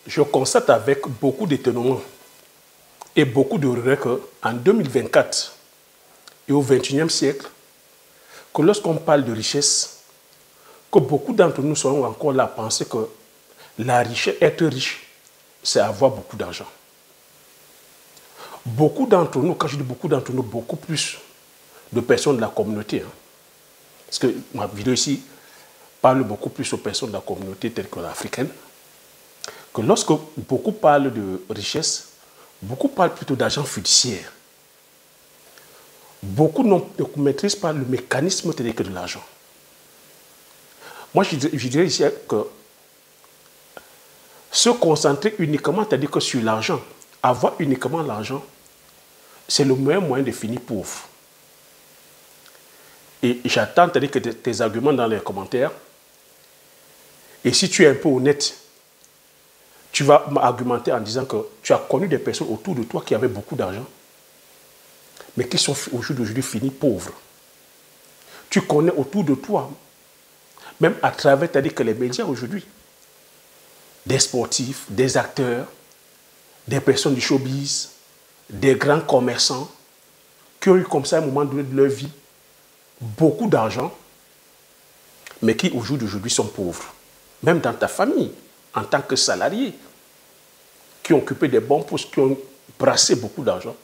je constate avec beaucoup d'étonnement et beaucoup de regrets qu'en 2024 et au XXIe siècle, que lorsqu'on parle de richesse, que beaucoup d'entre nous seront encore là à penser que la richesse, être riche, c'est avoir beaucoup d'argent. Beaucoup d'entre nous, quand je dis beaucoup d'entre nous, beaucoup plus de personnes de la communauté, hein, parce que ma vidéo ici parle beaucoup plus aux personnes de la communauté telles que l'africaine, que lorsque beaucoup parlent de richesse, beaucoup parlent plutôt d'argent fiduciaire. Beaucoup ne maîtrisent pas le mécanisme tel que de l'argent. Moi, je dirais ici que se concentrer uniquement, c'est-à-dire que sur l'argent, avoir uniquement l'argent, c'est le meilleur moyen de finir pauvre. Et j'attends, c'est-à-dire que tes arguments dans les commentaires. Et si tu es un peu honnête, tu vas m'argumenter en disant que tu as connu des personnes autour de toi qui avaient beaucoup d'argent, mais qui sont aujourd'hui finis pauvres. Tu connais autour de toi, même à travers, c'est-à-dire que les médias aujourd'hui, des sportifs, des acteurs, des personnes du showbiz, des grands commerçants, qui ont eu comme ça à un moment donné de leur vie beaucoup d'argent, mais qui aujourd'hui sont pauvres. Même dans ta famille, en tant que salarié, qui ont occupé des bons postes, qui ont brassé beaucoup d'argent,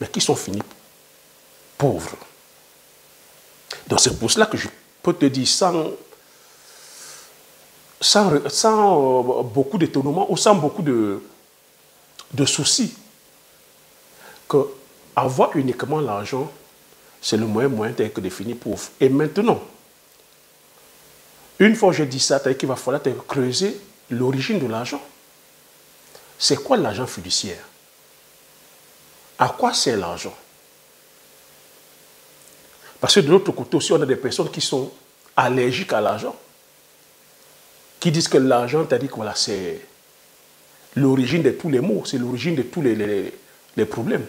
mais qui sont finis pauvres. Donc c'est pour cela que je peux te dire sans beaucoup d'étonnement ou sans beaucoup de soucis, que avoir uniquement l'argent, c'est le moyen tel que de finir pauvre. Et maintenant, une fois que je dis ça, c'est-à-dire qu'il va falloir creuser l'origine de l'argent. C'est quoi l'argent fiduciaire? À quoi sert l'argent? Parce que de l'autre côté aussi, on a des personnes qui sont allergiques à l'argent, qui disent que l'argent, c'est-à-dire que voilà, c'est l'origine de tous les maux, c'est l'origine de tous les problèmes.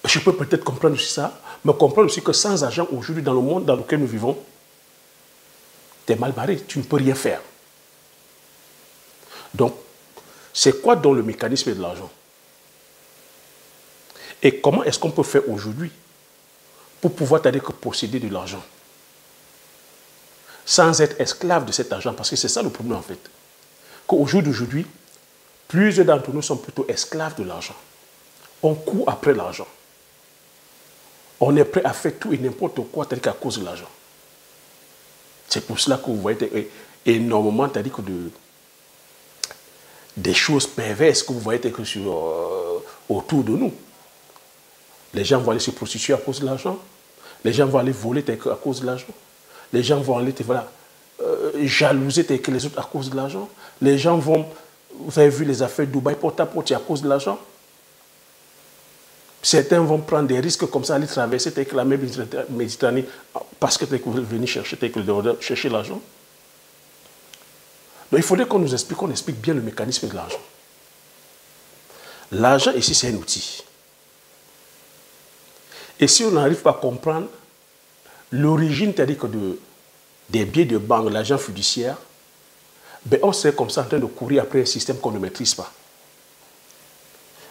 Je peux peut-être comprendre aussi ça, mais comprendre aussi que sans argent, aujourd'hui, dans le monde dans lequel nous vivons, tu es mal barré, tu ne peux rien faire. Donc, c'est quoi donc le mécanisme de l'argent? Et comment est-ce qu'on peut faire aujourd'hui pour pouvoir posséder de l'argent sans être esclave de cet argent? Parce que c'est ça le problème en fait. Qu'au jour d'aujourd'hui, plusieurs d'entre nous sont plutôt esclaves de l'argent. On court après l'argent. On est prêt à faire tout et n'importe quoi tel qu'à cause de l'argent. C'est pour cela que vous voyez énormément des choses perverses que vous voyez autour de nous. Les gens vont aller se prostituer à cause de l'argent. Les gens vont aller voler à cause de l'argent. Les gens vont aller jalouser les autres à cause de l'argent. Les gens vont, vous avez vu les affaires Dubaï porte à porte à cause de l'argent. Certains vont prendre des risques comme ça, aller traverser la mer Méditerranée parce que vous venez chercher l'argent. Donc il faudrait qu'on explique bien le mécanisme de l'argent. L'argent ici, c'est un outil. Et si on n'arrive pas à comprendre l'origine, c'est-à-dire que des billets de banque, l'argent fiduciaire, ben on serait comme ça en train de courir après un système qu'on ne maîtrise pas.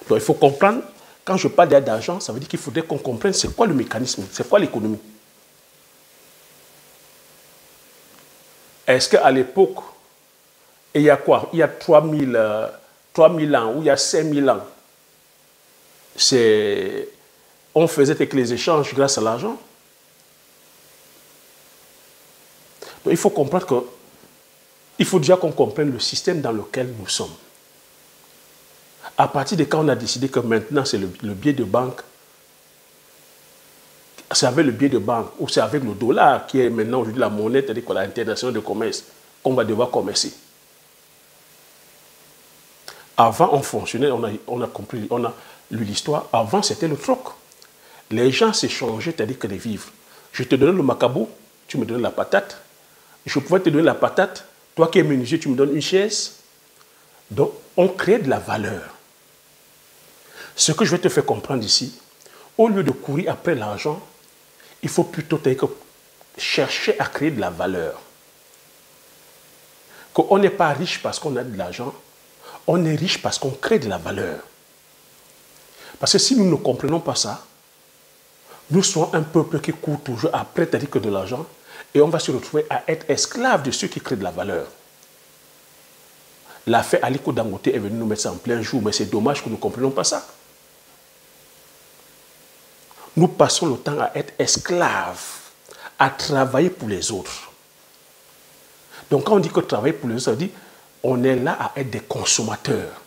Donc il faut comprendre, quand je parle d'argent, ça veut dire qu'il faudrait qu'on comprenne c'est quoi le mécanisme, c'est quoi l'économie. Est-ce qu'à l'époque, il y a quoi? Il y a 3000 ans ou il y a 5000 ans, on faisait avec les échanges grâce à l'argent. Donc il faut comprendre que il faut déjà qu'on comprenne le système dans lequel nous sommes. À partir de quand on a décidé que maintenant c'est le billet de banque, c'est avec le billet de banque ou c'est avec le dollar qui est maintenant aujourd'hui la monnaie internationale de commerce qu'on va devoir commercer. Avant on fonctionnait, on a compris, on a lu l'histoire, avant c'était le troc. Les gens s'échangeaient, c'est-à-dire que les vivres. Je te donnais le macabo, tu me donnais la patate. Je pouvais te donner la patate, toi qui es menuisier, tu me donnes une chaise. Donc, on crée de la valeur. Ce que je vais te faire comprendre ici, au lieu de courir après l'argent, il faut plutôt chercher à créer de la valeur. qu'on n'est pas riche parce qu'on a de l'argent, on est riche parce qu'on crée de la valeur. Parce que si nous ne comprenons pas ça, nous sommes un peuple qui court toujours après, c'est-à-dire que de l'argent, et on va se retrouver à être esclave de ceux qui créent de la valeur. L'affaire Aliko Dangote est venue nous mettre ça en plein jour, mais c'est dommage que nous ne comprenions pas ça. Nous passons le temps à être esclaves, à travailler pour les autres. Donc quand on dit que travailler pour les autres, ça veut dire on est là à être des consommateurs.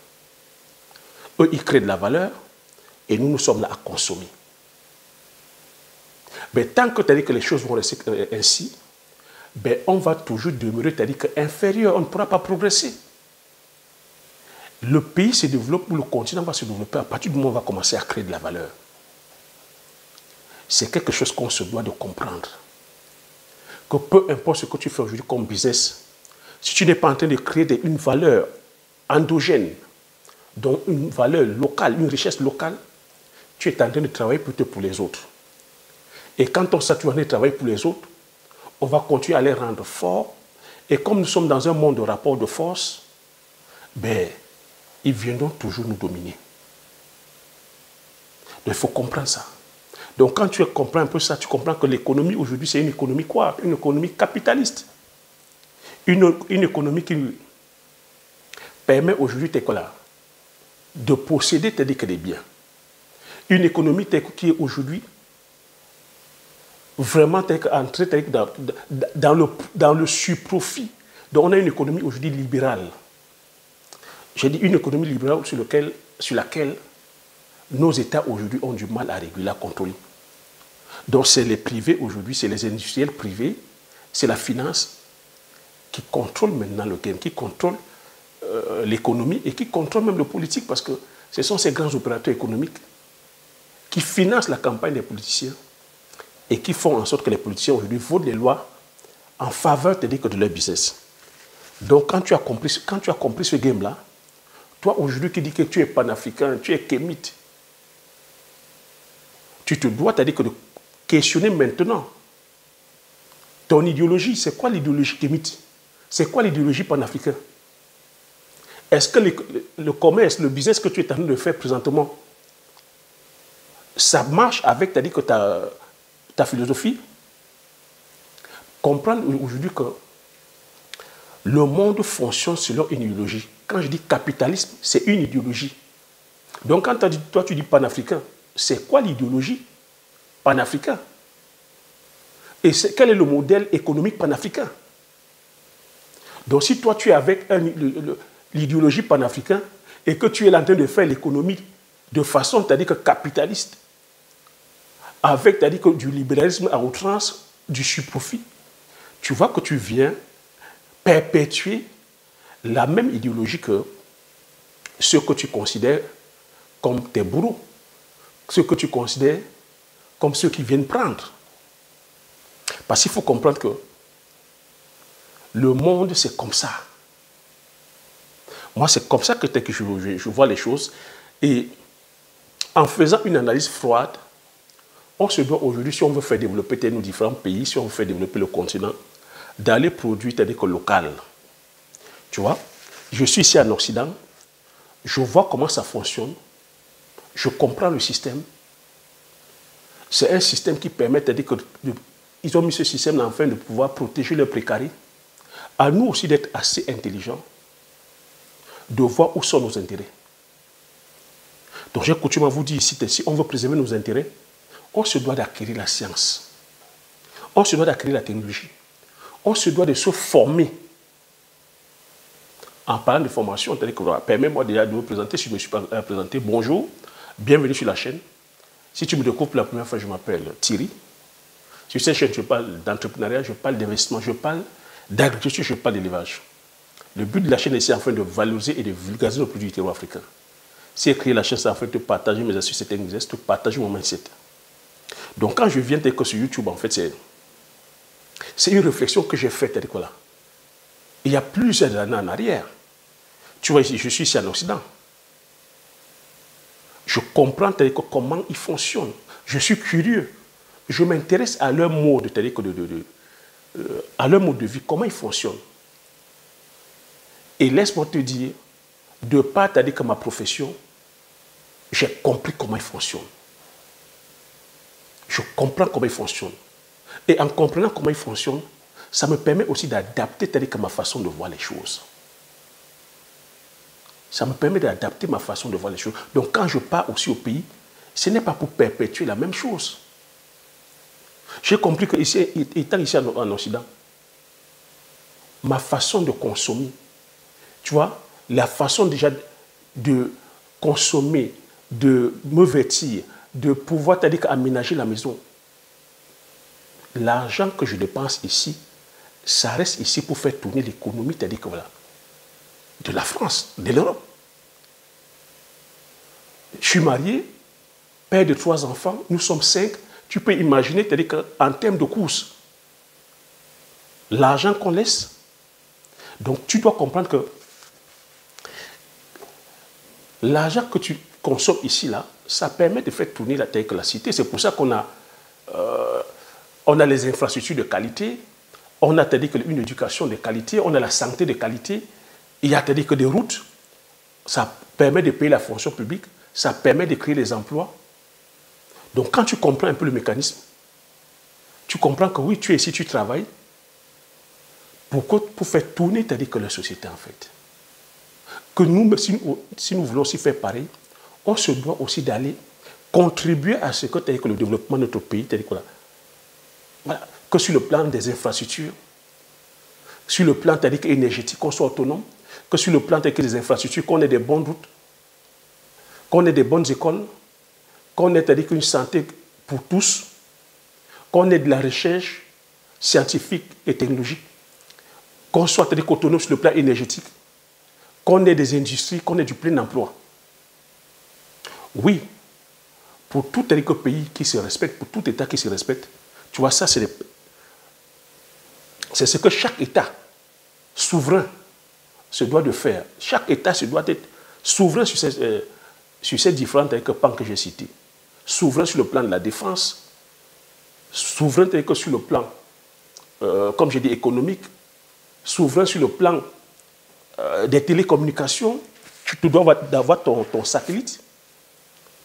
Eux, ils créent de la valeur et nous, nous sommes là à consommer. Mais tant que tu as dit que les choses vont rester ainsi, ben, on va toujours demeurer, tu as dit qu'inférieur, on ne pourra pas progresser. Le pays se développe ou le continent va se développer à partir du moment où on va commencer à créer de la valeur. C'est quelque chose qu'on se doit de comprendre. Que peu importe ce que tu fais aujourd'hui comme business, si tu n'es pas en train de créer une valeur endogène, donc une valeur locale, une richesse locale, tu es en train de travailler plutôt pour les autres. Et quand on s'est en train de travailler pour les autres, on va continuer à les rendre forts. Et comme nous sommes dans un monde de rapport de force, ben, ils viendront toujours nous dominer. Donc il faut comprendre ça. Donc quand tu comprends un peu ça, tu comprends que l'économie aujourd'hui, c'est une économie quoi? Une économie capitaliste. Une économie qui permet aujourd'hui de posséder des biens. Une économie qui est aujourd'hui vraiment entrée dans le surprofit. Donc on a une économie aujourd'hui libérale. J'ai dit une économie libérale sur laquelle nos États aujourd'hui ont du mal à réguler, à contrôler. Donc c'est les privés aujourd'hui, c'est les industriels privés, c'est la finance qui contrôle maintenant le game, qui contrôle l'économie et qui contrôle même le politique parce que ce sont ces grands opérateurs économiques qui financent la campagne des politiciens et qui font en sorte que les politiciens aujourd'hui votent les lois en faveur de leur business. Donc quand tu as compris ce game-là, toi aujourd'hui qui dis que tu es panafricain, tu es kémite, tu te dois de questionner maintenant ton idéologie. C'est quoi l'idéologie kémite? C'est quoi l'idéologie panafricaine? Est-ce que le commerce, le business que tu es en train de faire présentement, ça marche avec ta philosophie? Comprendre aujourd'hui que le monde fonctionne selon une idéologie. Quand je dis capitalisme, c'est une idéologie. Donc quand toi tu dis panafricain, c'est quoi l'idéologie panafricain? Et quel est le modèle économique panafricain? Donc si toi tu es avec l'idéologie panafricaine et que tu es en train de faire l'économie de façon, capitaliste, avec du libéralisme à outrance, du surprofit, tu vois que tu viens perpétuer la même idéologie que ceux que tu considères comme tes bourreaux, ceux que tu considères comme ceux qui viennent prendre. Parce qu'il faut comprendre que le monde, c'est comme ça. Moi, c'est comme ça que je vois les choses. Et en faisant une analyse froide, on se doit aujourd'hui, si on veut faire développer nos différents pays, si on veut faire développer le continent, d'aller produire local. Tu vois, je suis ici en Occident, je vois comment ça fonctionne, je comprends le système. C'est un système qui permet, ils ont mis ce système afin de pouvoir protéger leurs précaires. À nous aussi d'être assez intelligents, de voir où sont nos intérêts. Donc j'ai coutume à vous dire ici, si on veut préserver nos intérêts, on se doit d'acquérir la science. On se doit d'acquérir la technologie. On se doit de se former. En parlant de formation, permets-moi déjà de vous présenter, si je ne me suis pas présenté. Bonjour, bienvenue sur la chaîne. Si tu me découvres pour la première fois, je m'appelle Thierry. Sur cette chaîne, je parle d'entrepreneuriat, je parle d'investissement, je parle d'agriculture, je parle d'élevage. Le but de la chaîne est enfin de valoriser et de vulgariser nos produits du terroir africain. Si j'ai créé la chaîne, c'est en fait de partager mes astuces et techniques, de partager mon mindset. Donc quand je viens sur YouTube, en fait, c'est une réflexion que j'ai faite. Il y a plusieurs années en arrière. Tu vois, je suis ici en Occident. Je comprends comment ils fonctionnent. Je suis curieux. Je m'intéresse à leur mode, à leur mode de vie, comment ils fonctionnent. Et laisse-moi te dire, de part, t'as dit que ma profession, j'ai compris comment il fonctionne. Je comprends comment il fonctionne. Et en comprenant comment il fonctionne, ça me permet aussi d'adapter, t'as dit que ma façon de voir les choses. Ça me permet d'adapter ma façon de voir les choses. Donc quand je pars aussi au pays, ce n'est pas pour perpétuer la même chose. J'ai compris que ici, étant ici en Occident, ma façon de consommer, tu vois, la façon déjà de consommer, de me vêtir, de pouvoir, c'est-à-dire aménager la maison. L'argent que je dépense ici, ça reste ici pour faire tourner l'économie, c'est-à-dire que voilà, de la France, de l'Europe. Je suis marié, père de 3 enfants, nous sommes 5. Tu peux imaginer, c'est-à-dire qu'en termes de courses, l'argent qu'on laisse, donc tu dois comprendre que l'argent que tu consommes ici, là, ça permet de faire tourner la cité. C'est pour ça qu'on a, on a les infrastructures de qualité, on a une éducation de qualité, on a la santé de qualité, il y a que des routes, ça permet de payer la fonction publique, ça permet de créer des emplois. Donc quand tu comprends un peu le mécanisme, tu comprends que oui, tu es ici, tu travailles, pour faire tourner, c'est-à-dire que la société en fait. Que nous, si nous voulons aussi faire pareil, on se doit aussi d'aller contribuer à ce que, que le développement de notre pays, voilà, que sur le plan des infrastructures, sur le plan énergétique, qu'on soit autonome, que sur le plan des infrastructures, qu'on ait des bonnes routes, qu'on ait des bonnes écoles, qu'on ait une santé pour tous, qu'on ait de la recherche scientifique et technologique, qu'on soit autonome sur le plan énergétique, qu'on ait des industries, qu'on ait du plein emploi. Oui, pour tout pays qui se respecte, pour tout État qui se respecte, tu vois, ça, c'est ce que chaque État souverain se doit de faire. Chaque État se doit être souverain sur ces différents pans que j'ai cités. Souverain sur le plan de la défense, souverain sur le plan, comme j'ai dit, économique, souverain sur le plan des télécommunications. Tu te dois d'avoir ton satellite.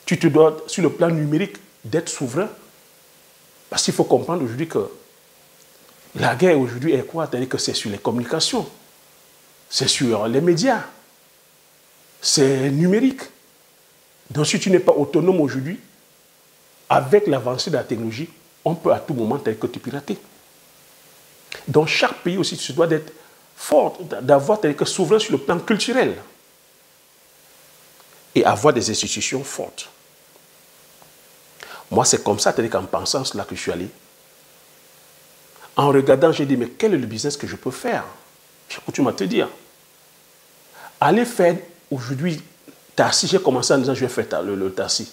Tu te dois, sur le plan numérique, d'être souverain. Parce qu'il faut comprendre aujourd'hui que la guerre aujourd'hui est quoi? C'est-à-dire que c'est sur les communications, c'est sur les médias, c'est numérique. Donc si tu n'es pas autonome aujourd'hui, avec l'avancée de la technologie, on peut à tout moment te pirater. Donc chaque pays aussi se doit d'être fort, d'avoir souverain sur le plan culturel et avoir des institutions fortes. Moi, c'est comme ça, qu'en pensant cela que je suis allé. En regardant, j'ai dit, mais quel est le business que je peux faire? J'ai coutume à te dire. Aller faire aujourd'hui taxi, j'ai commencé en disant, je vais faire le taxi.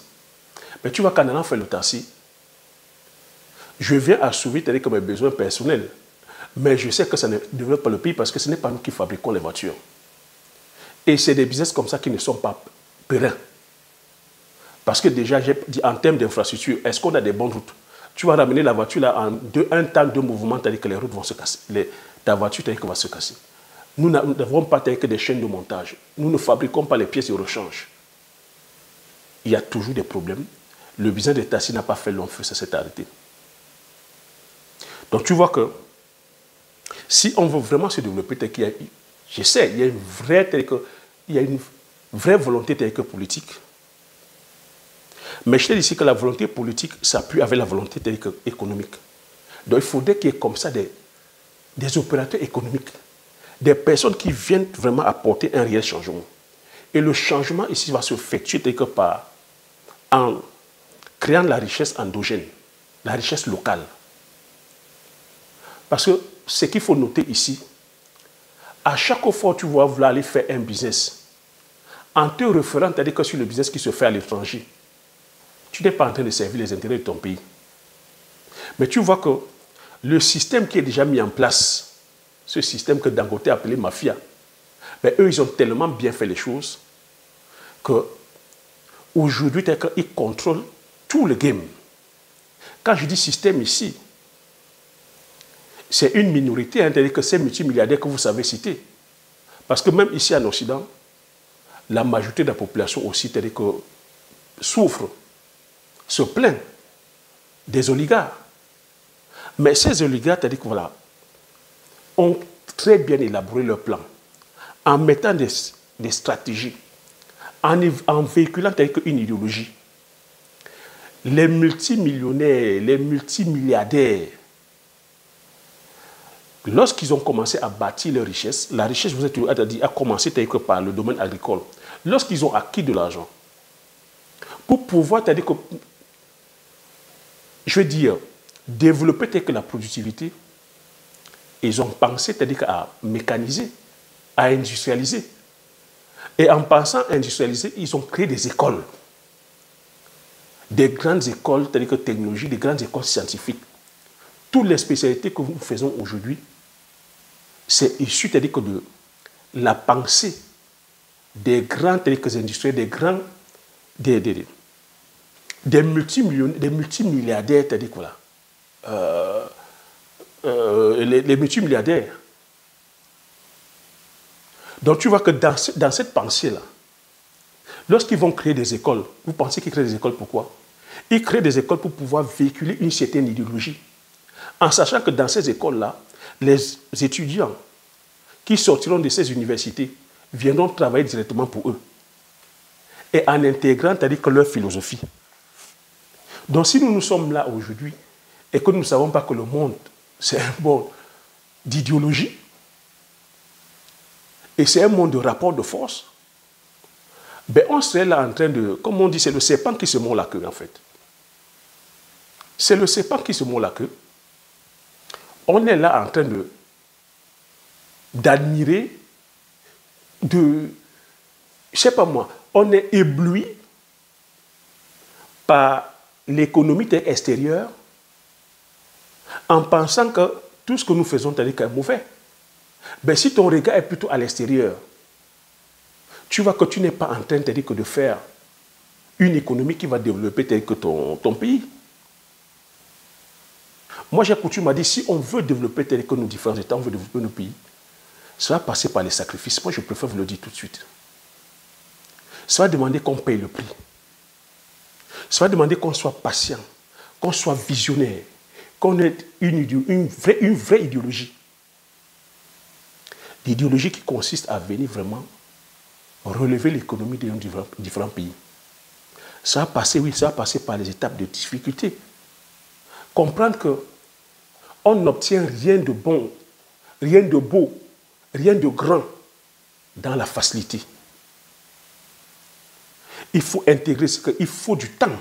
Mais tu vois, qu'en allant faire le taxi, je viens assouvir mes besoins personnels. Mais je sais que ça ne développe pas le pays parce que ce n'est pas nous qui fabriquons les voitures. Et c'est des business comme ça qui ne sont pas pérennes. Parce que déjà, j'ai dit en termes d'infrastructure, est-ce qu'on a des bonnes routes? Tu vas ramener la voiture là en un temps de mouvement, c'est-à-dire que les routes vont se casser. Ta voiture, c'est-à-dire qu'elle va se casser. Nous n'avons pas que des chaînes de montage. Nous ne fabriquons pas les pièces de rechange. Il y a toujours des problèmes. Le business des taxis n'a pas fait long feu, ça s'est arrêté. Donc tu vois que si on veut vraiment se développer, je sais, il y a une vraie volonté politique. Mais je te dis ici que la volonté politique s'appuie avec la volonté économique. Donc il faudrait qu'il y ait comme ça des opérateurs économiques, des personnes qui viennent vraiment apporter un réel changement. Et le changement ici va se effectuer en créant la richesse endogène, la richesse locale. Parce que ce qu'il faut noter ici, à chaque fois que tu vas vouloir aller faire un business, en te référant, c'est-à-dire que sur le business qui se fait à l'étranger, tu n'es pas en train de servir les intérêts de ton pays. Mais tu vois que le système qui est déjà mis en place, ce système que Dangote a appelé mafia, mais eux, ils ont tellement bien fait les choses qu'aujourd'hui, ils contrôlent tout le game. Quand je dis système ici, c'est une minorité, c'est-à-dire que ces multimilliardaires que vous savez citer. Parce que même ici en Occident, la majorité de la population aussi, c'est-à-dire que souffre, se plaint des oligarques. Mais ces oligarques, c'est-à-dire que voilà, ont très bien élaboré leur plan en mettant des stratégies, en véhiculant une idéologie. Les multimillionnaires, les multimilliardaires, lorsqu'ils ont commencé à bâtir leur richesse, la richesse, vous avez dit, a commencé par le domaine agricole. Lorsqu'ils ont acquis de l'argent, pour pouvoir, c'est-à-dire que, je veux dire, développer la productivité, ils ont pensé, c'est-à-dire à mécaniser, à industrialiser. Et en pensant à industrialiser, ils ont créé des écoles. Des grandes écoles, c'est-à-dire que technologie, des grandes écoles scientifiques. Toutes les spécialités que nous faisons aujourd'hui, c'est issu, c'est-à-dire que de la pensée des grands industriels, des grands, des multimillionnaires, des multimilliardaires, c'est-à-dire que voilà, les multimilliardaires. Donc tu vois que dans cette pensée-là, lorsqu'ils vont créer des écoles, vous pensez qu'ils créent des écoles pourquoi? Ils créent des écoles pour pouvoir véhiculer une certaine idéologie. En sachant que dans ces écoles-là, les étudiants qui sortiront de ces universités viendront travailler directement pour eux. Et en intégrant, c'est-à-dire que leur philosophie. Donc si nous sommes là aujourd'hui et que nous ne savons pas que le monde, c'est un monde d'idéologie, et c'est un monde de rapport de force, ben on serait là en train de, comme on dit, c'est le serpent qui se mord la queue en fait. C'est le serpent qui se mord la queue. On est là en train d'admirer, je sais pas moi, on est ébloui par l'économie extérieure en pensant que tout ce que nous faisons, c'est-à-dire est mauvais. Ben, si ton regard est plutôt à l'extérieur, tu vois que tu n'es pas en train de faire une économie qui va développer que ton pays. Moi, j'ai coutume à dire, si on veut développer que nos différents États, on veut développer nos pays, ça va passer par les sacrifices. Moi, je préfère vous le dire tout de suite. Ça va demander qu'on paye le prix. Ça va demander qu'on soit patient, qu'on soit visionnaire, qu'on ait une vraie idéologie. L'idéologie qui consiste à venir vraiment relever l'économie de nos différents pays. Ça va passer, oui, ça va passer par les étapes de difficulté. Comprendre qu'on n'obtient rien de bon, rien de beau, rien de grand dans la facilité. Il faut intégrer ce qu'il faut du temps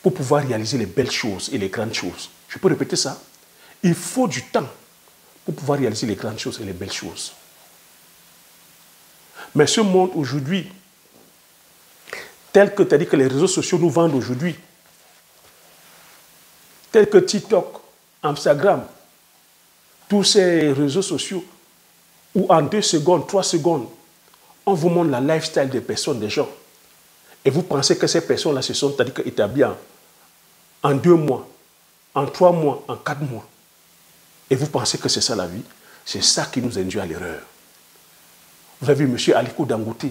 pour pouvoir réaliser les belles choses et les grandes choses. Je peux répéter ça? Il faut du temps pour pouvoir réaliser les grandes choses et les belles choses. Mais ce monde aujourd'hui, tel que tu as dit que les réseaux sociaux nous vendent aujourd'hui, tel que TikTok, Instagram, tous ces réseaux sociaux, où en 2 secondes, 3 secondes, on vous montre la lifestyle des personnes, des gens. Et vous pensez que ces personnes-là se sont établies en 2 mois, en 3 mois, en 4 mois. Et vous pensez que c'est ça la vie? C'est ça qui nous induit à l'erreur. Vous avez vu M. Aliko Dangote,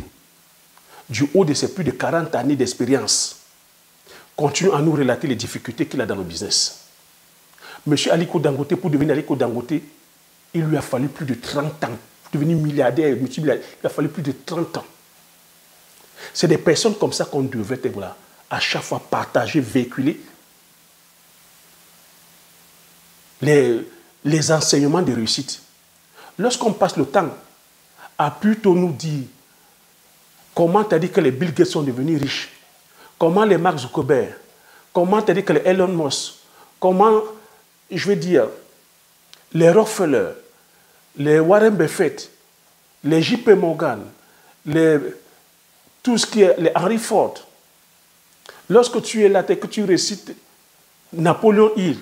du haut de ses plus de 40 années d'expérience, continue à nous relater les difficultés qu'il a dans le business. M. Aliko Dangote, pour devenir Aliko Dangote, il lui a fallu plus de 30 ans. Pour devenir milliardaire, multimilliardaire, il a fallu plus de 30 ans. C'est des personnes comme ça qu'on devrait voilà, à chaque fois partager, véhiculer les enseignements de réussite. Lorsqu'on passe le temps à plutôt nous dire comment tu as dit que les Bill Gates sont devenus riches, comment les Mark Zuckerberg, comment tu as dit que les Elon Musk, comment, je vais dire, les Rockefeller, les Warren Buffett, les JP Morgan, tout ce qui est les Henry Ford. Lorsque tu es là et que tu récites Napoléon Hill,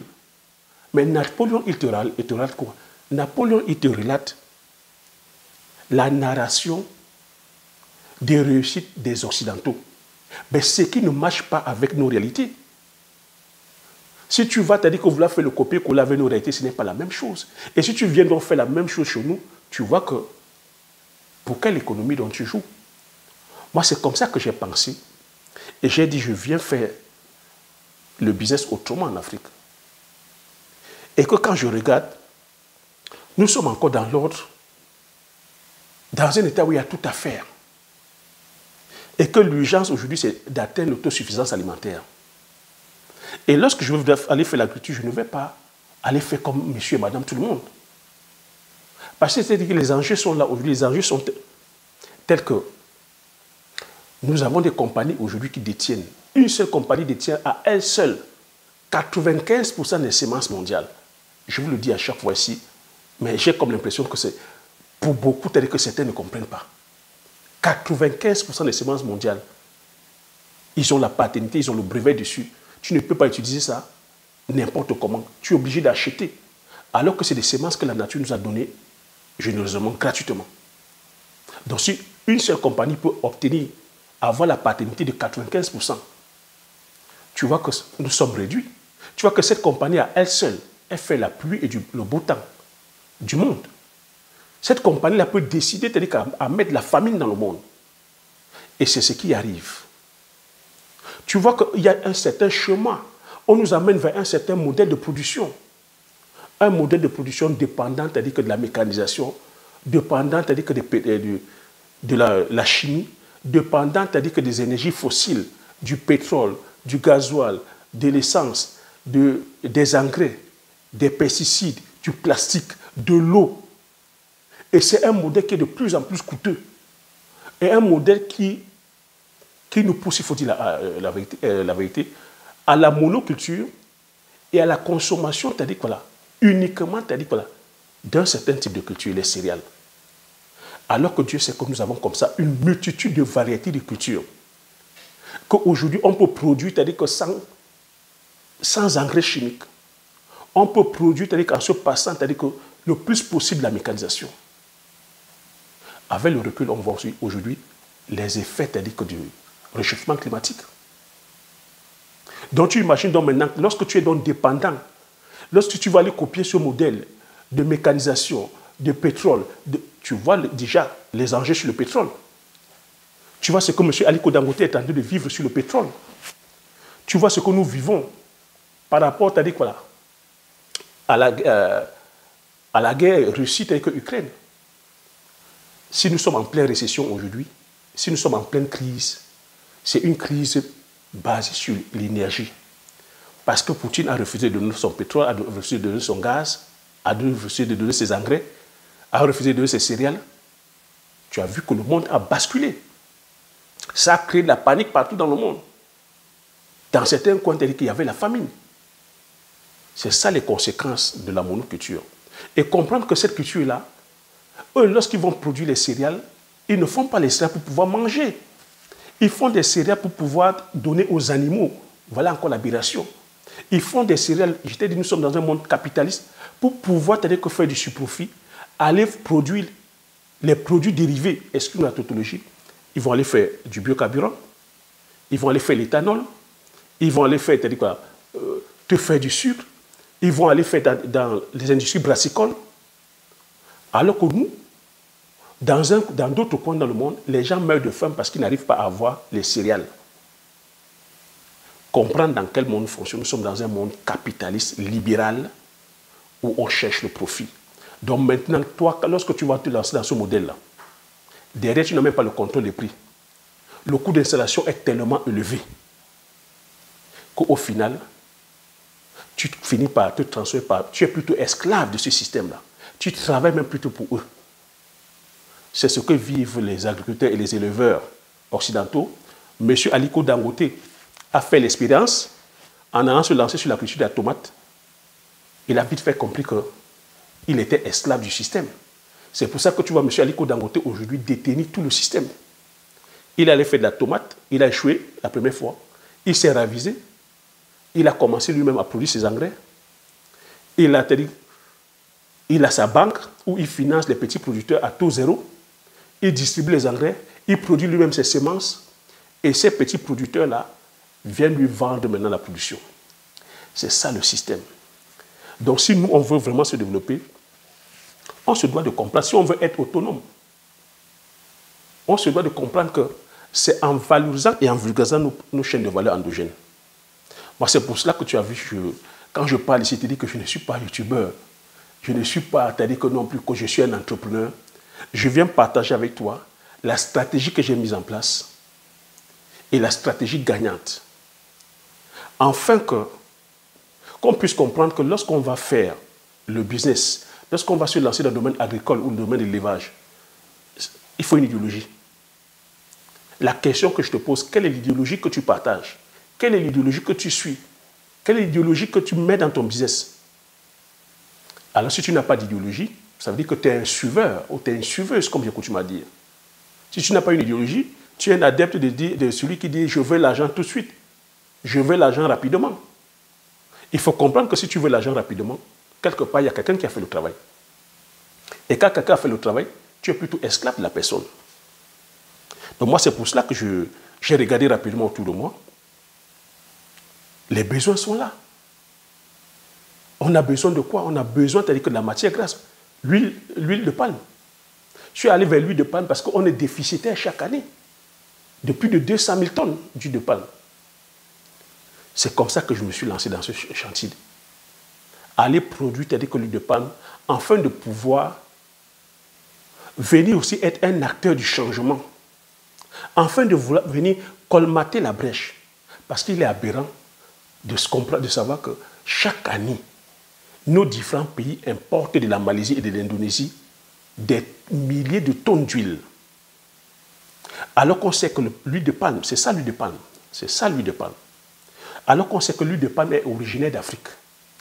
mais Napoléon Hill te relate quoi? Napoléon Hill te relate la narration des réussites des Occidentaux. Mais ce qui ne marche pas avec nos réalités. Si tu vas te dire que vous faire le copier-coller avec nos réalités, ce n'est pas la même chose. Et si tu viens donc faire la même chose chez nous, tu vois que Pour quelle économie dont tu joues? Moi, c'est comme ça que j'ai pensé. Et j'ai dit, je viens faire le business autrement en Afrique. Et que quand je regarde, nous sommes encore dans l'ordre, dans un état où il y a tout à faire. Et que l'urgence aujourd'hui, c'est d'atteindre l'autosuffisance alimentaire. Et lorsque je veux aller faire l'agriculture, je ne vais pas aller faire comme monsieur et madame tout le monde. Parce que c'est-à-dire que les enjeux sont là aujourd'hui, les enjeux sont tels que nous avons des compagnies aujourd'hui qui détiennent, une seule compagnie détient à elle seule 95% des semences mondiales. Je vous le dis à chaque fois ici, mais j'ai comme l'impression que c'est pour beaucoup, c'est-à-dire que certains ne comprennent pas. 95% des semences mondiales, ils ont la paternité, ils ont le brevet dessus. Tu ne peux pas utiliser ça n'importe comment. Tu es obligé d'acheter. Alors que c'est des semences que la nature nous a données généreusement, gratuitement. Donc si une seule compagnie peut obtenir, avoir la paternité de 95%, tu vois que nous sommes réduits. Tu vois que cette compagnie à elle seule, elle fait la pluie et le beau temps du monde. Cette compagnie-là peut décider, c'est-à-dire à mettre la famine dans le monde. Et c'est ce qui arrive. Tu vois qu'il y a un certain chemin. On nous amène vers un certain modèle de production. Un modèle de production dépendant, c'est-à-dire que de la mécanisation, dépendant, c'est-à-dire que de la chimie, dépendant, c'est-à-dire que des énergies fossiles, du pétrole, du gasoil, de l'essence, des engrais, des pesticides, du plastique, de l'eau. Et c'est un modèle qui est de plus en plus coûteux. Et un modèle qui nous pousse, il faut dire la vérité, à la monoculture et à la consommation, c'est-à-dire voilà, uniquement, c'est-à-dire voilà, d'un certain type de culture, les céréales. Alors que Dieu sait que nous avons comme ça une multitude de variétés de cultures. Qu'aujourd'hui, on peut produire, c'est-à-dire que sans engrais chimiques. On peut produire, c'est-à-dire qu'en se passant, c'est-à-dire que le plus possible la mécanisation. Avec le recul, on voit aussi aujourd'hui les effets, c'est-à-dire que du réchauffement climatique. Donc tu imagines donc maintenant, lorsque tu es donc dépendant, lorsque tu vas aller copier ce modèle de mécanisation, de pétrole, tu vois déjà les enjeux sur le pétrole. Tu vois ce que M. Aliko Dangote est en train de vivre sur le pétrole. Tu vois ce que nous vivons par rapport, c'est-à-dire voilà, à la guerre Russie avec l'Ukraine. Si nous sommes en pleine récession aujourd'hui, si nous sommes en pleine crise, c'est une crise basée sur l'énergie. Parce que Poutine a refusé de donner son pétrole, a refusé de donner son gaz, a refusé de donner ses engrais, a refusé de donner ses céréales. Tu as vu que le monde a basculé. Ça a créé de la panique partout dans le monde. Dans certains coins, il y avait la famine. C'est ça les conséquences de la monoculture. Et comprendre que cette culture-là, eux, lorsqu'ils vont produire les céréales, ils ne font pas les céréales pour pouvoir manger. Ils font des céréales pour pouvoir donner aux animaux. Voilà encore l'aberration. Ils font des céréales, je t'ai dit, nous sommes dans un monde capitaliste, pour pouvoir, c'est-à-dire que faire du surprofit, aller produire les produits dérivés, excluant la tautologie. Ils vont aller faire du biocarburant, ils vont aller faire l'éthanol, ils vont aller faire, c'est-à-dire quoi, te faire du sucre, ils vont aller faire dans les industries brassicoles. Alors que nous, dans d'autres coins dans le monde, les gens meurent de faim parce qu'ils n'arrivent pas à avoir les céréales. Comprendre dans quel monde fonctionne. Nous sommes dans un monde capitaliste, libéral, où on cherche le profit. Donc maintenant, toi, lorsque tu vas te lancer dans ce modèle-là, derrière, tu n'as même pas le contrôle des prix. Le coût d'installation est tellement élevé qu'au final, tu finis par te transformer tu es plutôt esclave de ce système-là. Tu travailles même plutôt pour eux. C'est ce que vivent les agriculteurs et les éleveurs occidentaux. M. Aliko Dangote a fait l'expérience en allant se lancer sur la culture de la tomate. Il a vite fait compris qu'il était esclave du système. C'est pour ça que tu vois M. Aliko Dangote aujourd'hui détenir tout le système. Il allait faire de la tomate, il a échoué la première fois, il s'est ravisé, il a commencé lui-même à produire ses engrais. Il a sa banque où il finance les petits producteurs à taux zéro. Il distribue les engrais, il produit lui-même ses semences et ces petits producteurs-là viennent lui vendre maintenant la production. C'est ça le système. Donc si nous, on veut vraiment se développer, on se doit de comprendre. Si on veut être autonome, On se doit de comprendre que c'est en valorisant et en vulgarisant nos chaînes de valeur endogènes. Moi, c'est pour cela que tu as vu, quand je parle ici, tu dis que je ne suis pas youtubeur. Je ne suis pas, tu as dit que non plus que je suis un entrepreneur. Je viens partager avec toi la stratégie que j'ai mise en place et la stratégie gagnante. Afin qu'on puisse comprendre que lorsqu'on va faire le business, lorsqu'on va se lancer dans le domaine agricole ou le domaine de l'élevage, il faut une idéologie. La question que je te pose, quelle est l'idéologie que tu partages? Quelle est l'idéologie que tu suis? Quelle est l'idéologie que tu mets dans ton business? Alors si tu n'as pas d'idéologie, ça veut dire que tu es un suiveur ou tu es une suiveuse, comme j'ai coutume à dire. Si tu n'as pas une idéologie, tu es un adepte de celui qui dit « je veux l'argent tout de suite, je veux l'argent rapidement ». Il faut comprendre que si tu veux l'argent rapidement, quelque part, il y a quelqu'un qui a fait le travail. Et quand quelqu'un a fait le travail, tu es plutôt esclave de la personne. Donc moi, c'est pour cela que j'ai regardé rapidement autour de moi. Les besoins sont là. On a besoin de quoi? On a besoin, c'est-à-dire que de la matière grasse. L'huile de palme. Je suis allé vers l'huile de palme parce qu'on est déficitaire chaque année de plus de 200 000 tonnes d'huile de palme. C'est comme ça que je me suis lancé dans ce chantier. Aller produire, c'est-à-dire que l'huile de palme, afin de pouvoir venir aussi être un acteur du changement, afin de venir colmater la brèche. Parce qu'il est aberrant de savoir que chaque année, nos différents pays importent de la Malaisie et de l'Indonésie des milliers de tonnes d'huile. Alors qu'on sait que l'huile de palme, c'est ça l'huile de palme. C'est ça l'huile de palme. Alors qu'on sait que l'huile de palme est originaire d'Afrique.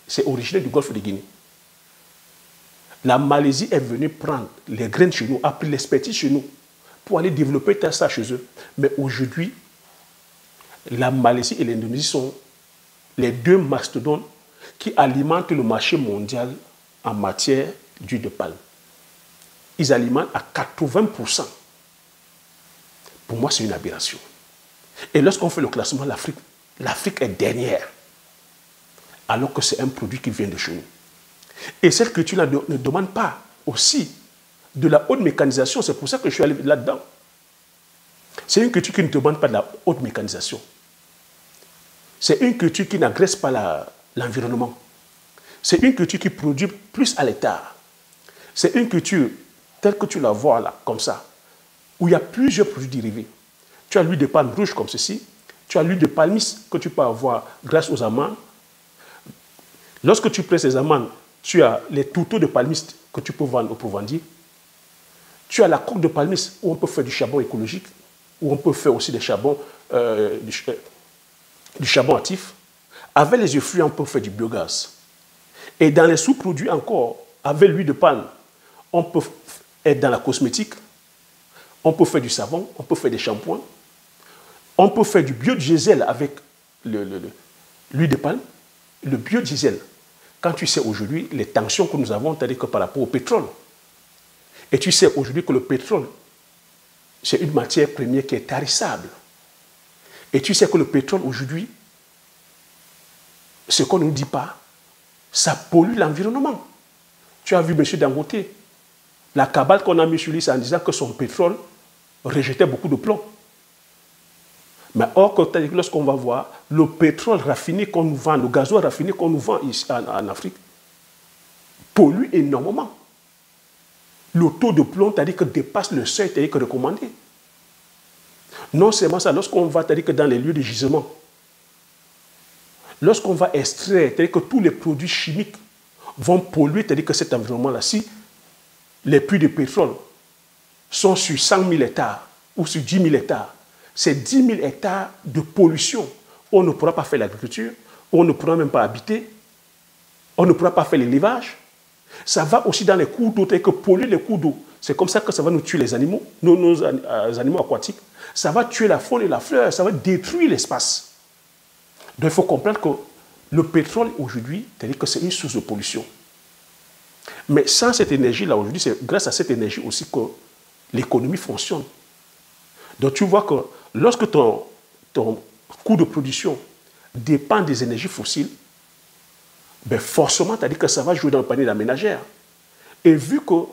C'est originaire du golfe de Guinée. La Malaisie est venue prendre les graines chez nous, a pris l'expertise chez nous pour aller développer ça chez eux. Mais aujourd'hui, la Malaisie et l'Indonésie sont les deux mastodontes qui alimentent le marché mondial en matière d'huile de palme. Ils alimentent à 80%. Pour moi, c'est une aberration. Et lorsqu'on fait le classement, l'Afrique est dernière. Alors que c'est un produit qui vient de chez nous. Et cette culture-là ne demande pas aussi de la haute mécanisation. C'est pour ça que je suis allé là-dedans. C'est une culture qui ne demande pas de la haute mécanisation. C'est une culture qui n'agresse pas l'environnement. C'est une culture qui produit plus à l'hectare. C'est une culture telle que tu la vois là, comme ça, où il y a plusieurs produits dérivés. Tu as l'huile de palme rouge comme ceci. Tu as l'huile de palmiste que tu peux avoir grâce aux amandes. Lorsque tu presses les amandes, tu as les tourteaux de palmiste que tu peux vendre au provendier. Tu as la coque de palmiste où on peut faire du charbon écologique, où on peut faire aussi des charbons, du charbon actif. Avec les œufs fruits, on peut faire du biogaz. Et dans les sous-produits encore, avec l'huile de palme, on peut être dans la cosmétique, on peut faire du savon, on peut faire des shampoings, on peut faire du biodiesel avec l'huile de palme. Le biodiesel, quand tu sais aujourd'hui les tensions que nous avons, c'est-à-dire que par rapport au pétrole, et tu sais aujourd'hui que le pétrole, c'est une matière première qui est tarissable. Et tu sais que le pétrole aujourd'hui, ce qu'on ne nous dit pas, ça pollue l'environnement. Tu as vu M. Dangote, la cabale qu'on a mis sur lui, c'est en disant que son pétrole rejetait beaucoup de plomb. Mais or, lorsqu'on va voir le pétrole raffiné qu'on nous vend, le gasoil raffiné qu'on nous vend ici en Afrique, pollue énormément. Le taux de plomb, c'est-à-dire que dépasse le seuil, c'est-à-dire que recommandé. Non seulement ça, lorsqu'on va, c'est-à-dire que dans les lieux de gisement, lorsqu'on va extraire, c'est-à-dire que tous les produits chimiques vont polluer, c'est-à-dire que cet environnement-là, si les puits de pétrole sont sur 100 000 hectares ou sur 10 000 hectares, c'est 10 000 hectares de pollution. On ne pourra pas faire l'agriculture, on ne pourra même pas habiter, on ne pourra pas faire l'élevage. Ça va aussi dans les cours d'eau, c'est-à-dire que polluer les cours d'eau. C'est comme ça que ça va nous tuer les animaux, nos animaux aquatiques. Ça va tuer la faune et la fleur, ça va détruire l'espace. Donc il faut comprendre que le pétrole aujourd'hui, c'est-à-dire que c'est une source de pollution. Mais sans cette énergie-là, aujourd'hui, c'est grâce à cette énergie aussi que l'économie fonctionne. Donc tu vois que lorsque ton coût de production dépend des énergies fossiles, ben forcément, c'est-à-dire que ça va jouer dans le panier de la ménagère. Et vu que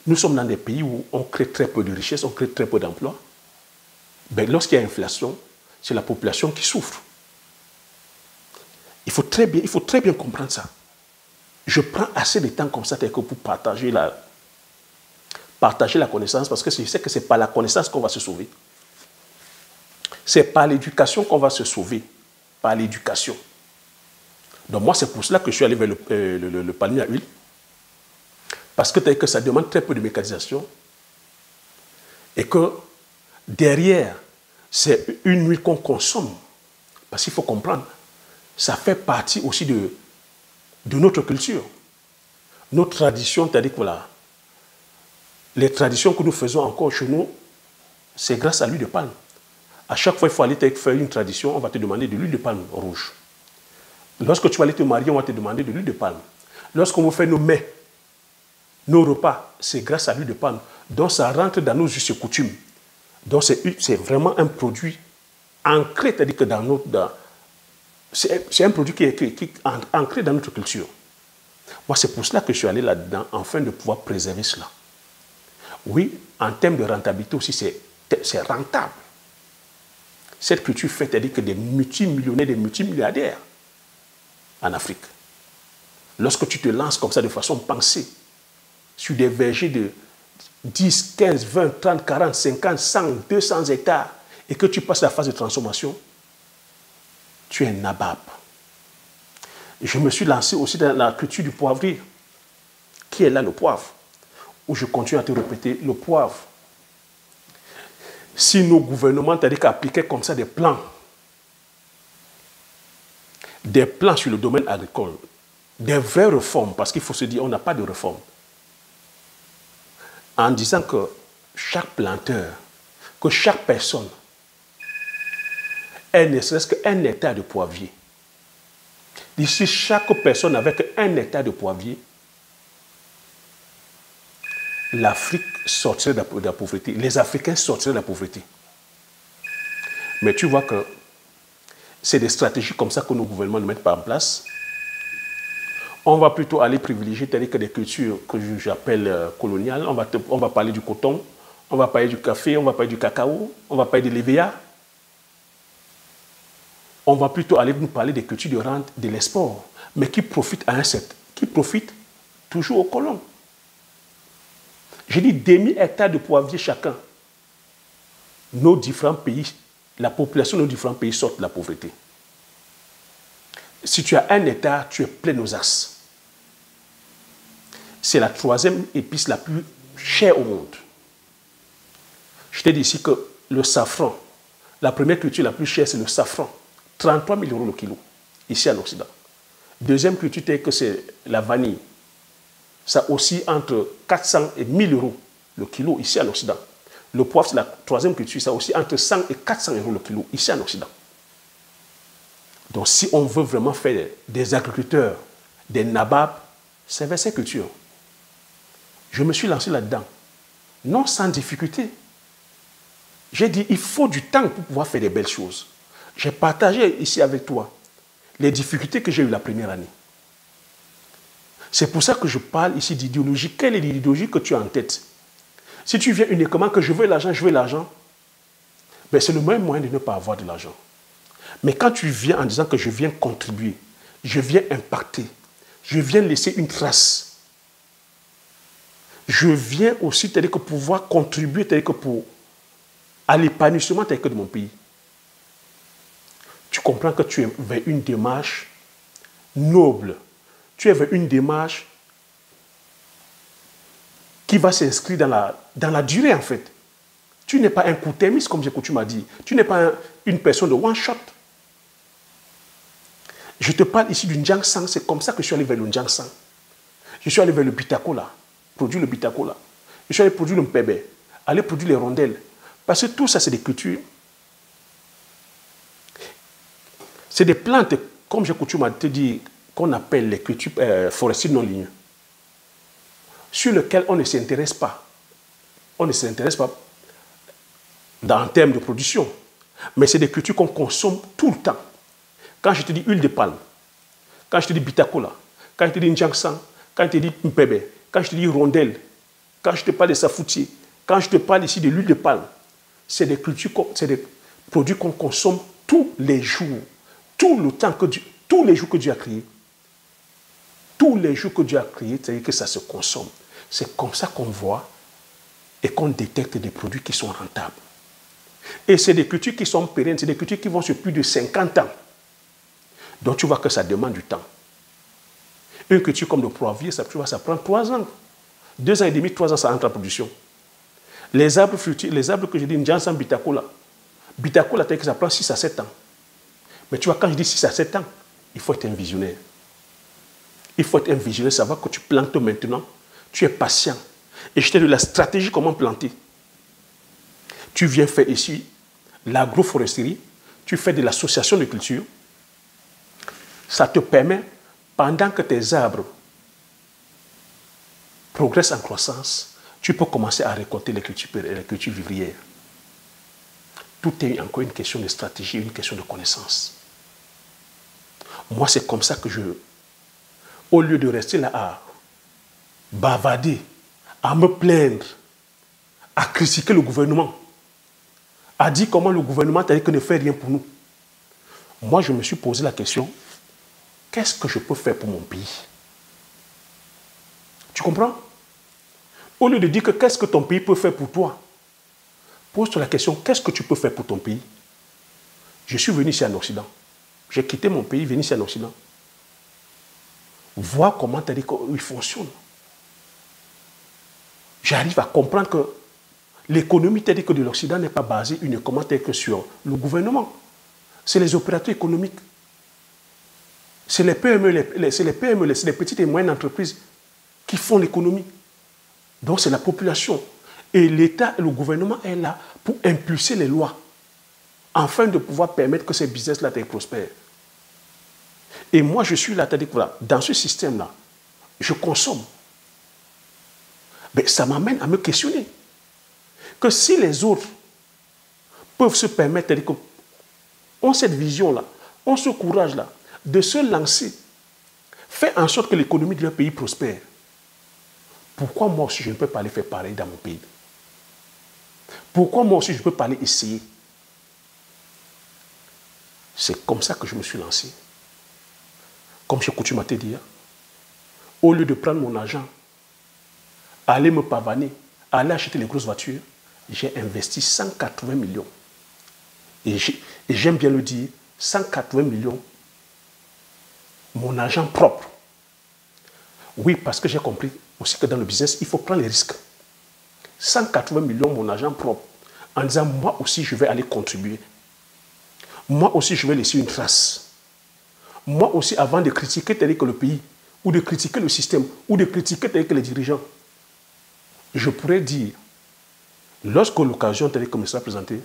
Nous sommes dans des pays où on crée très peu de richesses, on crée très peu d'emplois. Ben, lorsqu'il y a inflation, c'est la population qui souffre. Il faut très bien comprendre ça. Je prends assez de temps comme ça pour partager la connaissance, parce que je sais que ce n'est pas la connaissance qu'on va se sauver. C'est par l'éducation qu'on va se sauver. Par l'éducation. Donc moi, c'est pour cela que je suis allé vers le palmier à huile. Parce que ça demande très peu de mécanisation. Et que derrière, c'est une huile qu'on consomme. Parce qu'il faut comprendre, ça fait partie aussi de notre culture. Nos traditions, c'est-à-dire que voilà, les traditions que nous faisons encore chez nous, c'est grâce à l'huile de palme. À chaque fois, il faut aller faire une tradition, on va te demander de l'huile de palme rouge. Lorsque tu vas aller te marier, on va te demander de l'huile de palme. Lorsqu'on va faire nos mets, nos repas, c'est grâce à l'huile de palme. Donc ça rentre dans nos us et coutumes. Donc c'est vraiment un produit ancré, c'est-à-dire que dans notre... C'est un produit qui est ancré dans notre culture. Moi, c'est pour cela que je suis allé là-dedans, afin de pouvoir préserver cela. Oui, en termes de rentabilité aussi, c'est rentable. Cette culture fait, c'est-à-dire que des multimillionnaires, des multimilliardaires en Afrique. Lorsque tu te lances comme ça de façon pensée, sur des vergers de 10, 15, 20, 30, 40, 50, 100, 200 hectares, et que tu passes la phase de transformation, tu es un nabab. Je me suis lancé aussi dans la culture du poivrier, qui est là le poivre, où je continue à te répéter le poivre. Si nos gouvernements, c'est-à-dire qu'appliquaient comme ça des plans sur le domaine agricole, des vraies réformes, parce qu'il faut se dire, on n'a pas de réforme, en disant que chaque planteur, que chaque personne ait ne serait-ce qu'un hectare de poivrier. D'ici, chaque personne avec un hectare de poivrier, l'Afrique sortirait de la pauvreté. Les Africains sortiraient de la pauvreté. Mais tu vois que c'est des stratégies comme ça que nos gouvernements ne mettent pas en place. On va plutôt aller privilégier telles que des cultures que j'appelle coloniales. On va parler du coton, on va parler du café, on va parler du cacao, on va parler de l'EVA. On va plutôt aller nous parler des cultures de rente, de l'export, mais qui profitent à un certain, qui profitent toujours aux colons. J'ai dit 2000 hectares de poivriers chacun. Nos différents pays, la population de nos différents pays sortent de la pauvreté. Si tu as un hectare, tu es plein aux as. C'est la troisième épice la plus chère au monde. Je t'ai dit ici que le safran, la première culture la plus chère, c'est le safran. 33 000 € le kilo, ici en Occident. Deuxième culture, c'est la vanille. Ça oscille entre 400 et 1000 € le kilo, ici en Occident. Le poivre, c'est la troisième culture, ça oscille entre 100 et 400 € le kilo, ici en Occident. Donc, si on veut vraiment faire des agriculteurs, des nababs, c'est vers ces cultures. Je me suis lancé là-dedans. Non sans difficulté. J'ai dit, il faut du temps pour pouvoir faire des belles choses. J'ai partagé ici avec toi les difficultés que j'ai eues la première année. C'est pour ça que je parle ici d'idéologie. Quelle est l'idéologie que tu as en tête? Si tu viens uniquement que je veux l'argent, ben c'est le même moyen de ne pas avoir de l'argent. Mais quand tu viens en disant que je viens contribuer, je viens impacter, je viens laisser une trace, je viens aussi c'est-à-dire que pouvoir contribuer c'est-à-dire que à l'épanouissement c'est-à-dire que de mon pays, tu comprends que tu es vers une démarche noble. Tu es vers une démarche qui va s'inscrire dans la durée, en fait. Tu n'es pas un court-termiste, comme j'ai coutume à dire. Tu n'es pas une personne de one-shot. Je te parle ici du Njangsang. C'est comme ça que je suis allé vers le Njangsang. Je suis allé vers le Bitakola, produire le Bitakola. Je suis allé produire le Mpebe, aller produire les rondelles. Parce que tout ça, c'est des cultures. C'est des plantes, comme j'ai coutume à te dire, qu'on appelle les cultures forestières non ligneuses, sur lesquelles on ne s'intéresse pas. On ne s'intéresse pas en termes de production. Mais c'est des cultures qu'on consomme tout le temps. Quand je te dis huile de palme, quand je te dis bitakola, quand je te dis njangsang, quand je te dis mpebe, quand je te dis rondelle, quand je te parle de safoutier, quand je te parle ici de l'huile de palme, c'est des produits qu'on consomme tous les jours, tout le temps tous les jours que Dieu a créé. Tous les jours que Dieu a créé, c'est-à-dire que ça se consomme. C'est comme ça qu'on voit et qu'on détecte des produits qui sont rentables. Et c'est des cultures qui sont pérennes, c'est des cultures qui vont sur plus de 50 ans. Donc tu vois que ça demande du temps. Une culture comme le poivrier, ça prend 3 ans. 2 ans et demi, 3 ans, ça entre en production. Les arbres fruitiers, les arbres que je dis, Njansan Bitakola, Bitakola, ça prend 6 à 7 ans. Mais tu vois, quand je dis 6 à 7 ans, il faut être un visionnaire. Il faut être un visionnaire, savoir que tu plantes maintenant, tu es patient. Et je t'ai dit la stratégie, comment planter. Tu viens faire ici l'agroforesterie, tu fais de l'association de culture. Ça te permet, pendant que tes arbres progressent en croissance, tu peux commencer à récolter les cultures vivrières. Tout est encore une question de stratégie, une question de connaissance. Moi, c'est comme ça que au lieu de rester là à bavarder, à me plaindre, à critiquer le gouvernement, à dire comment le gouvernement ne fait rien pour nous. Moi, je me suis posé la question, qu'est-ce que je peux faire pour mon pays? Tu comprends? Au lieu de dire que qu'est-ce que ton pays peut faire pour toi, pose-toi la question, qu'est-ce que tu peux faire pour ton pays? Je suis venu ici en Occident. J'ai quitté mon pays, venu ici en Occident. Voir comment il fonctionne. J'arrive à comprendre que l'économie de l'Occident n'est pas basée uniquement que sur le gouvernement. C'est les opérateurs économiques. C'est les PME, c'est les petites et moyennes entreprises qui font l'économie. Donc c'est la population. Et l'État et le gouvernement est là pour impulser les lois afin de pouvoir permettre que ces business-là prospèrent. Et moi, je suis là, voilà, dans ce système-là, je consomme. Mais ça m'amène à me questionner. Que si les autres peuvent se permettre, c'est-à-dire ont cette vision-là, ont ce courage-là, de se lancer, faire en sorte que l'économie de leur pays prospère, pourquoi moi aussi je ne peux pas aller faire pareil dans mon pays? Pourquoi moi aussi je ne peux pas aller essayer? C'est comme ça que je me suis lancé. Comme j'ai coutume à te dire, au lieu de prendre mon argent, aller me pavaner, aller acheter les grosses voitures, j'ai investi 180 millions. Et j'aime bien le dire, 180 millions, mon argent propre. Oui, parce que j'ai compris aussi que dans le business, il faut prendre les risques. 180 millions, mon argent propre, en disant, moi aussi, je vais aller contribuer. Moi aussi, je vais laisser une trace. Moi aussi, avant de critiquer tel que le pays, ou de critiquer le système, ou de critiquer tel que les dirigeants, je pourrais dire, lorsque l'occasion telle que me sera présentée,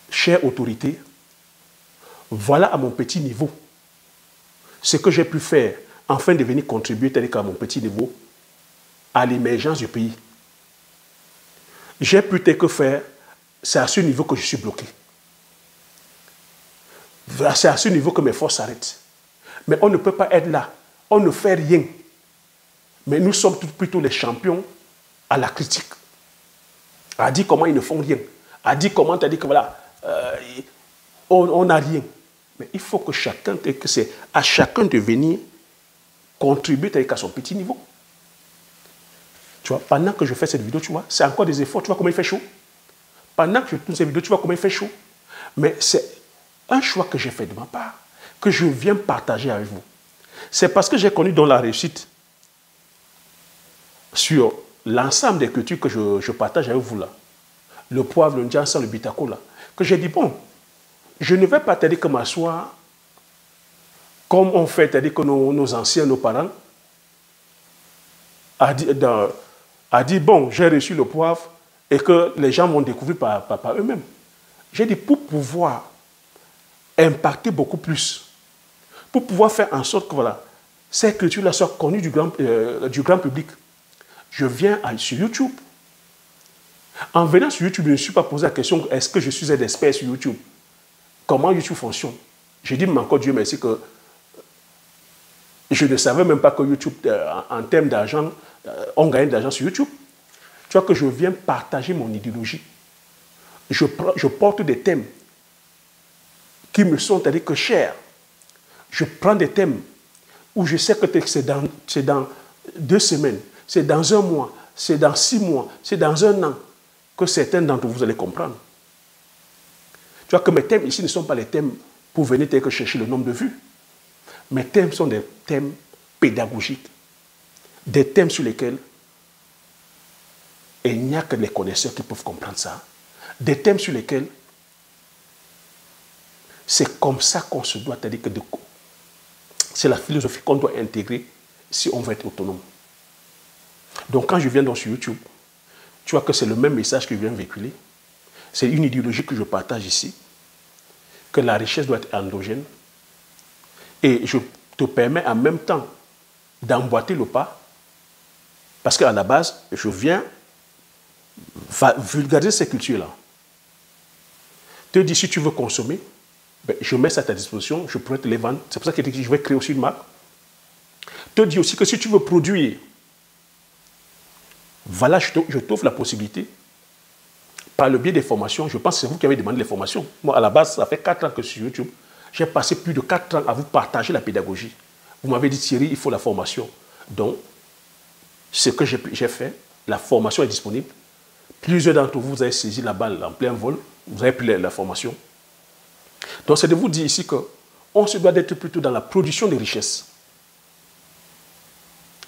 chère autorité, voilà à mon petit niveau ce que j'ai pu faire afin de venir contribuer tel qu'à mon petit niveau à l'émergence du pays. J'ai pu tel que faire, c'est à ce niveau que je suis bloqué. C'est à ce niveau que mes forces s'arrêtent. Mais on ne peut pas être là, on ne fait rien. Mais nous sommes plutôt les champions à la critique. À dire comment ils ne font rien. À dire comment tu as dit que voilà, on n'a rien. Mais il faut que chacun, que c'est à chacun de venir contribuer à son petit niveau. Tu vois, pendant que je fais cette vidéo, tu vois, c'est encore des efforts. Tu vois comment il fait chaud. Pendant que je tourne cette vidéo, tu vois comment il fait chaud. Mais c'est un choix que j'ai fait de ma part, que je viens partager avec vous. C'est parce que j'ai connu dans la réussite sur l'ensemble des cultures que je partage avec vous là, le poivre, le Njansan, le Bitakola, que j'ai dit, bon, je ne vais pas te dire que m'asseoir comme on fait, c'est-à-dire que nos anciens, nos parents, a dit, bon, j'ai reçu le poivre et que les gens vont découvrir par eux-mêmes. J'ai dit, pour pouvoir impacter beaucoup plus, pour pouvoir faire en sorte que voilà, ces cultures-là soient connues du grand public, je viens sur YouTube. En venant sur YouTube, je ne me suis pas posé la question, est-ce que je suis un expert sur YouTube? Comment YouTube fonctionne? J'ai dit, mais encore Dieu merci que Je ne savais même pas que YouTube, en termes d'argent, on gagne de l'argent sur YouTube. Tu vois que je viens partager mon idéologie. Je porte des thèmes qui me sont, c'est-à-dire que chers. Je prends des thèmes où je sais que c'est dans 2 semaines, c'est dans 1 mois, c'est dans 6 mois, c'est dans 1 an que certains d'entre vous allez comprendre. Tu vois que mes thèmes ici ne sont pas les thèmes pour venir chercher le nombre de vues. Mes thèmes sont des thèmes pédagogiques, des thèmes sur lesquels il n'y a que les connaisseurs qui peuvent comprendre ça, des thèmes sur lesquels c'est comme ça qu'on se doit, c'est-à-dire que c'est la philosophie qu'on doit intégrer si on veut être autonome. Donc quand je viens sur YouTube, tu vois que c'est le même message que je viens véhiculer. C'est une idéologie que je partage ici, que la richesse doit être endogène. Et je te permets en même temps d'emboîter le pas, parce qu'à la base, je viens vulgariser ces cultures-là. Te dis, si tu veux consommer, ben, je mets ça à ta disposition, je pourrais te les vendre. C'est pour ça que je vais créer aussi une marque. Te dis aussi que si tu veux produire, voilà, je t'offre la possibilité, par le biais des formations. Je pense que c'est vous qui avez demandé les formations. Moi, à la base, ça fait 4 ans que je suis sur YouTube. J'ai passé plus de 4 ans à vous partager la pédagogie. Vous m'avez dit, Thierry, il faut la formation. Donc, ce que j'ai fait, la formation est disponible. Plusieurs d'entre vous, vous avez saisi la balle en plein vol. Vous avez pris la formation. Donc, c'est de vous dire ici qu'on se doit d'être plutôt dans la production de richesses.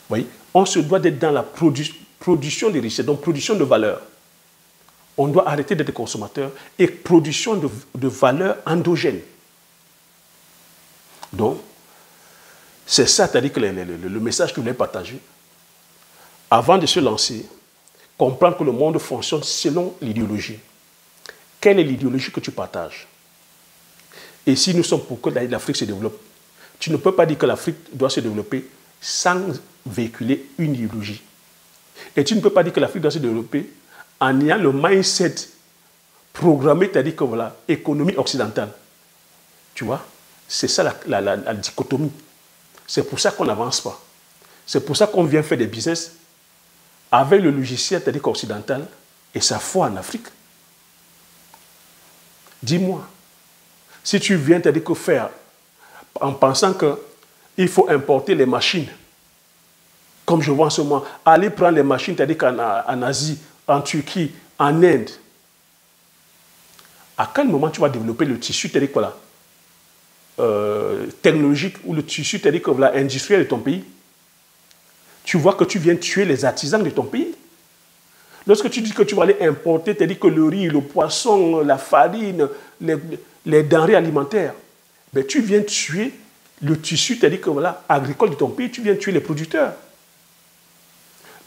Vous voyez, on se doit d'être dans la production de richesses, donc production de valeur. On doit arrêter d'être consommateur et production de valeur endogène. Donc, c'est ça, c'est-à-dire que le message que je voulais partager. Avant de se lancer, comprendre que le monde fonctionne selon l'idéologie. Quelle est l'idéologie que tu partages? Et si nous sommes pour que l'Afrique se développe, tu ne peux pas dire que l'Afrique doit se développer sans véhiculer une idéologie. Et tu ne peux pas dire que l'Afrique doit se développer en ayant le mindset programmé, c'est-à-dire que voilà, économie occidentale. Tu vois, c'est ça la dichotomie. C'est pour ça qu'on n'avance pas. C'est pour ça qu'on vient faire des business avec le logiciel, c'est-à-dire occidental, et ça foire en Afrique. Dis-moi, si tu viens, c'est-à-dire que faire en pensant qu'il faut importer les machines, comme je vois en ce moment, aller prendre les machines, c'est-à-dire qu'en Asie, en Turquie, en Inde, à quel moment tu vas développer le tissu, c'est-à-dire que voilà, technologique ou le tissu, c'est-à-dire que voilà, industriel de ton pays? Tu vois que tu viens tuer les artisans de ton pays. Lorsque tu dis que tu vas aller importer, c'est-à-dire que le riz, le poisson, la farine, les denrées alimentaires, ben, tu viens tuer le tissu, c'est-à-dire que voilà, agricole de ton pays, tu viens tuer les producteurs.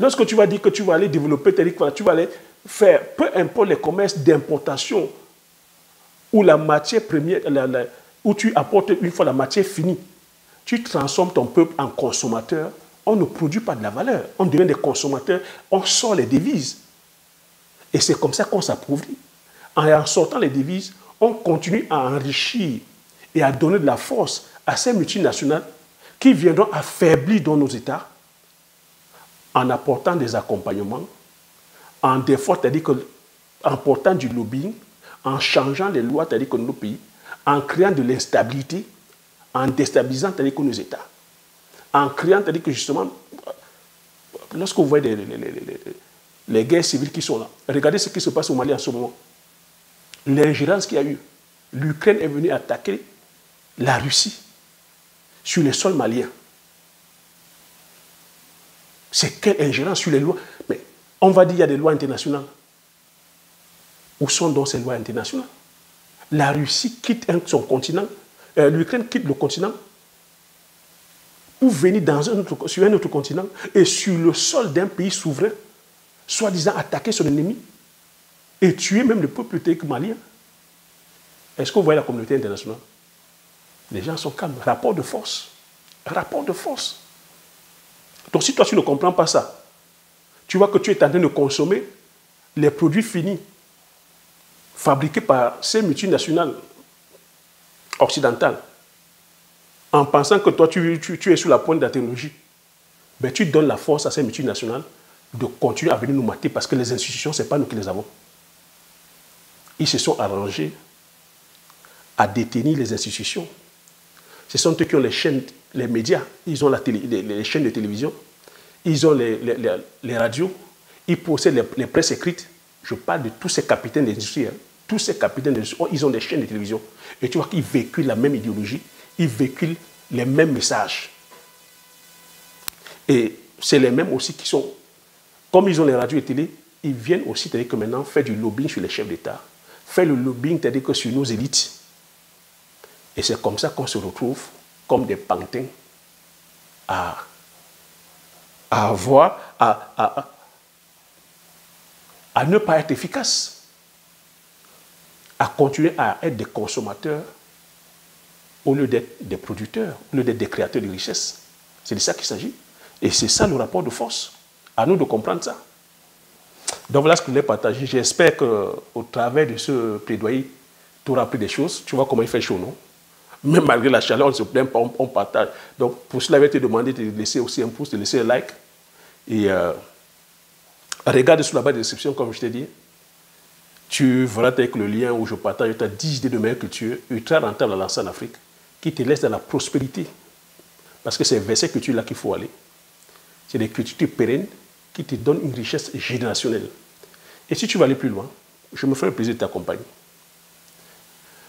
Lorsque tu vas dire que tu vas aller développer, c'est-à-dire que voilà, tu vas aller faire, peu importe les commerces d'importation, où la matière première, où tu apportes une fois la matière finie, tu transformes ton peuple en consommateur, on ne produit pas de la valeur. On devient des consommateurs, on sort les devises. Et c'est comme ça qu'on s'appauvrit. En sortant les devises, on continue à enrichir et à donner de la force à ces multinationales qui viendront affaiblir dans nos États en apportant des accompagnements, en des fois, c'est-à-dire en portant du lobbying, en changeant les lois, c'est-à-dire que nos pays, en créant de l'instabilité, en déstabilisant, c'est-à-dire que nos États, en créant, c'est-à-dire que justement, lorsque vous voyez les guerres civiles qui sont là, regardez ce qui se passe au Mali en ce moment. L'ingérence qu'il y a eu. L'Ukraine est venue attaquer la Russie sur les sols maliens. C'est quelle ingérence sur les lois? Mais on va dire qu'il y a des lois internationales. Où sont donc ces lois internationales? La Russie quitte son continent, l'Ukraine quitte le continent pour venir sur un autre continent et sur le sol d'un pays souverain, soi-disant attaquer son ennemi et tuer même le peuple malien. Est-ce que vous voyez la communauté internationale? Les gens sont calmes. Rapport de force. Rapport de force. Donc si toi tu ne comprends pas ça, tu vois que tu es en train de consommer les produits finis fabriqués par ces multinationales occidentales en pensant que toi, tu es sous la pointe de la technologie, ben, tu donnes la force à ces multinationales de continuer à venir nous mater parce que les institutions, ce n'est pas nous qui les avons. Ils se sont arrangés à détenir les institutions. Ce sont eux qui ont les chaînes, les médias, ils ont les chaînes de télévision, ils ont les radios, ils possèdent les presses écrites. Je parle de tous ces capitaines d'industrie. Tous ces capitaines d'industrie, ils ont des chaînes de télévision. Et tu vois qu'ils véhiculent la même idéologie, ils véhiculent les mêmes messages. Et c'est les mêmes aussi qui sont, comme ils ont les radios et télé, ils viennent aussi, c'est-à-dire que maintenant, faire du lobbying sur les chefs d'État, faire le lobbying, c'est-à-dire que sur nos élites. Et c'est comme ça qu'on se retrouve comme des pantins à ne pas être efficaces, à continuer à être des consommateurs au lieu d'être des producteurs, au lieu d'être des créateurs de richesses. C'est de ça qu'il s'agit. Et c'est ça le rapport de force. À nous de comprendre ça. Donc voilà ce que je voulais partager. J'espère qu'au travers de ce plaidoyer, tu auras appris des choses. Tu vois comment il fait chaud, non? Même malgré la chaleur, on ne se plaint pas, on partage. Donc pour cela, je vais te demander de laisser aussi un pouce, de laisser un like. Et regarde sous la barre de description, comme je t'ai dit. Tu verras avec le lien où je partage 10 idées de meilleure culture, ultra rentable à lancer en Afrique, qui te laisse dans la prospérité. Parce que c'est vers cette culture-là qu'il faut aller. C'est des cultures pérennes qui te donnent une richesse générationnelle. Et si tu veux aller plus loin, je me ferai le plaisir de t'accompagner.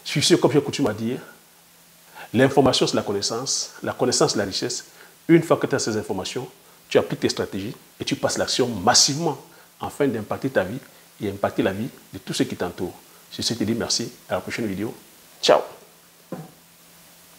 Sur ce, comme j'ai coutume à dire, l'information c'est la connaissance c'est la richesse. Une fois que tu as ces informations, tu appliques tes stratégies et tu passes l'action massivement afin d'impacter ta vie et impacter la vie de tous ceux qui t'entourent. Je te dis merci, à la prochaine vidéo. Ciao.